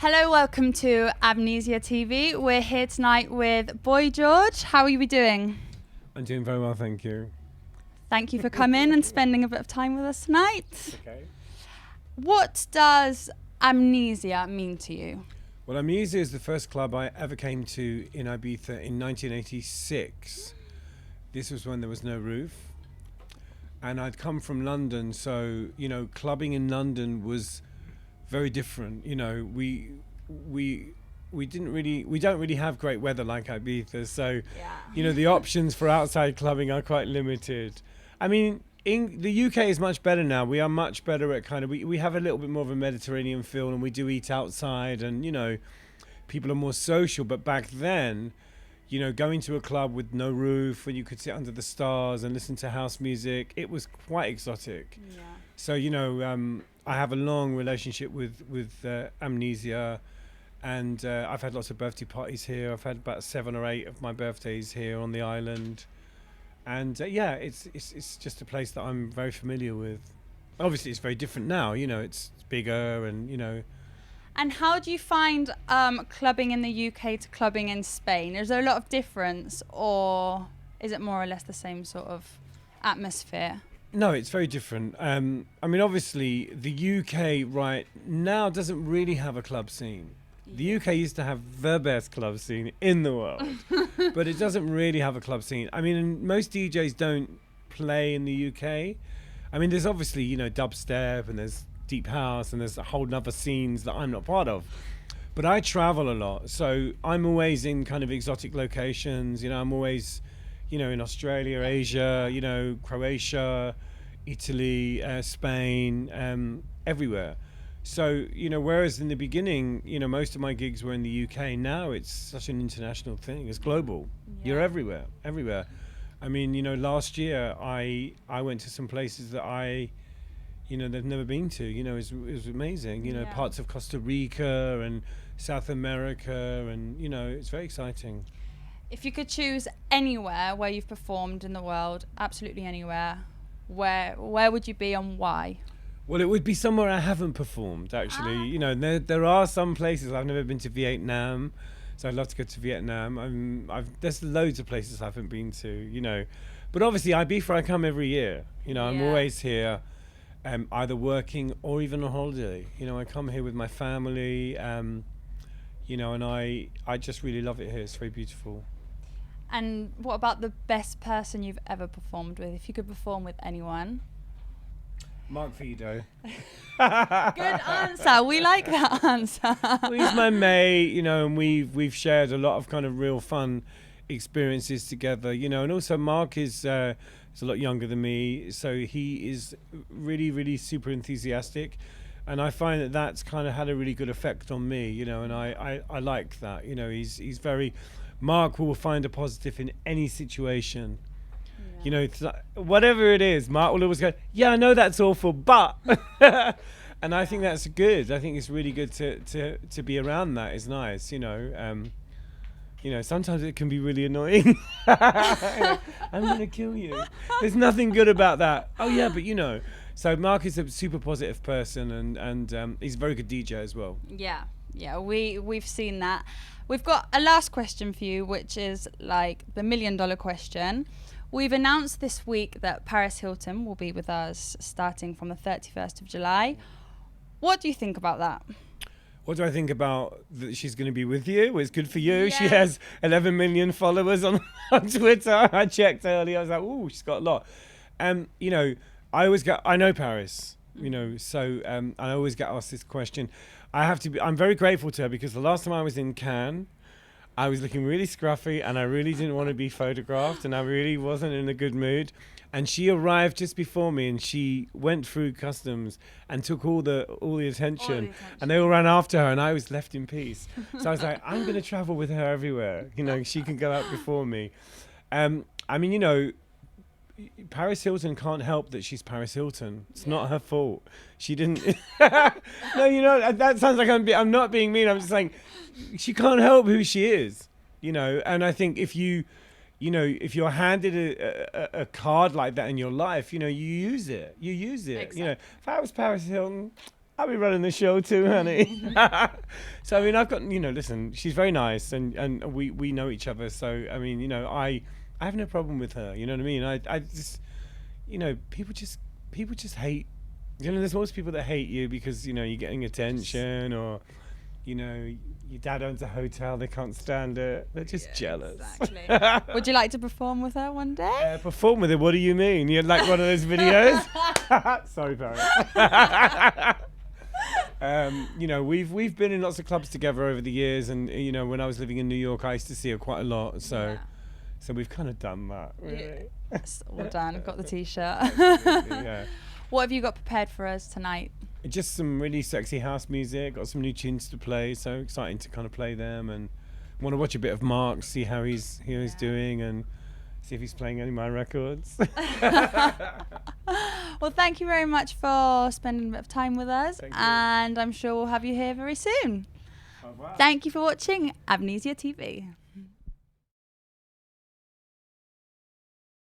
Hello, welcome to Amnesia TV. We're here tonight with Boy George. How are you doing? I'm doing very well, thank you. Thank you for coming and spending a bit of time with us tonight. Okay. What does Amnesia mean to you? Well, Amnesia is the first club I ever came to in Ibiza in 1986. This was when there was no roof. And I'd come from London, so, clubbing in London was very different. We don't really have great weather like Ibiza, so the options for outside clubbing are quite limited. I mean, in the UK is much better now. We are much better at we have a little bit more of a Mediterranean feel, and we do eat outside, and people are more social. But back then, going to a club with no roof where you could sit under the stars and listen to house music, it was quite exotic. Yeah. So I have a long relationship with Amnesia, and I've had lots of birthday parties here. I've had about 7 or 8 of my birthdays here on the island, and it's just a place that I'm very familiar with. Obviously, it's very different now. It's bigger, and And how do you find clubbing in the UK to clubbing in Spain? Is there a lot of difference, or is it more or less the same sort of atmosphere? No, it's very different. Obviously, the UK right now doesn't really have a club scene. The UK used to have the best club scene in the world, but it doesn't really have a club scene. And most DJs don't play in the UK. There's obviously, dubstep, and there's deep house, and there's a whole other scenes that I'm not part of. But I travel a lot, so I'm always in kind of exotic locations. I'm always, in Australia, Asia, Croatia, Italy, Spain, everywhere. So, whereas in the beginning, most of my gigs were in the UK, now it's such an international thing. It's global. Yeah. You're everywhere. Last year I went to some places that they've never been to. It was amazing. Parts of Costa Rica and South America, and, it's very exciting. If you could choose anywhere where you've performed in the world, absolutely anywhere, where would you be and why? Well, it would be somewhere I haven't performed, actually. There are some places. I've never been to Vietnam, so I'd love to go to Vietnam. There's loads of places I haven't been to, But obviously, Ibiza, I come every year. I'm always here, either working or even on holiday. I come here with my family, and I just really love it here. It's very beautiful. And what about the best person you've ever performed with? If you could perform with anyone. Mark Fido. Good answer. We like that answer. Well, he's my mate, and we've shared a lot of kind of real fun experiences together, and also Mark is a lot younger than me, so he is really, really super enthusiastic, and I find that that's kind of had a really good effect on me, and I like that. He's very. Mark will find a positive in any situation. It's like, whatever it is, Mark will always go, yeah, I know that's awful, but and I think that's good. I think it's really good to be around that. It's nice, sometimes it can be really annoying. I'm gonna kill you. There's nothing good about that. Oh yeah, but so Mark is a super positive person, and he's a very good DJ as well. Yeah, we've seen that. We've got a last question for you, which is like the $1 million question. We've announced this week that Paris Hilton will be with us starting from the 31st of July. What do you think about that? What do I think about that she's going to be with you? Well, it's good for you. Yes. She has 11 million followers on Twitter. I checked earlier. I was like, ooh, she's got a lot. I know Paris, so I always get asked this question. I'm very grateful to her, because the last time I was in Cannes, I was looking really scruffy, and I really didn't want to be photographed, and I really wasn't in a good mood. And she arrived just before me, and she went through customs and took all the attention, and they all ran after her, and I was left in peace. So I was like, I'm going to travel with her everywhere. She can go out before me. Paris Hilton can't help that she's Paris Hilton. It's not her fault. She didn't. No, that sounds like I'm not being mean. I'm just saying she can't help who she is. And I think if you're handed a card like that in your life, you use it. Exactly. If I was Paris Hilton, I'll be running the show too, honey. So, I mean, I've got, listen, she's very nice and we know each other. So, I mean, I have no problem with her. You know what I mean? I just, people just hate, there's most people that hate you because, you're getting attention or, your dad owns a hotel, they can't stand it. They're just jealous. Exactly. Would you like to perform with her one day? Perform with her? What do you mean? You're like one of those videos? Sorry, Barry. We've been in lots of clubs together over the years, and when I was living in New York, I used to see her quite a lot. So we've kind of done that. Really. It's all done. I've got the t-shirt. Yeah. What have you got prepared for us tonight? Just some really sexy house music. Got some new tunes to play. So exciting to kind of play them, and want to watch a bit of Mark, see how he's doing, and see if he's playing any of my records. Well, thank you very much for spending a bit of time with us, and I'm sure we'll have you here very soon. Au revoir. Thank you for watching Amnesia TV.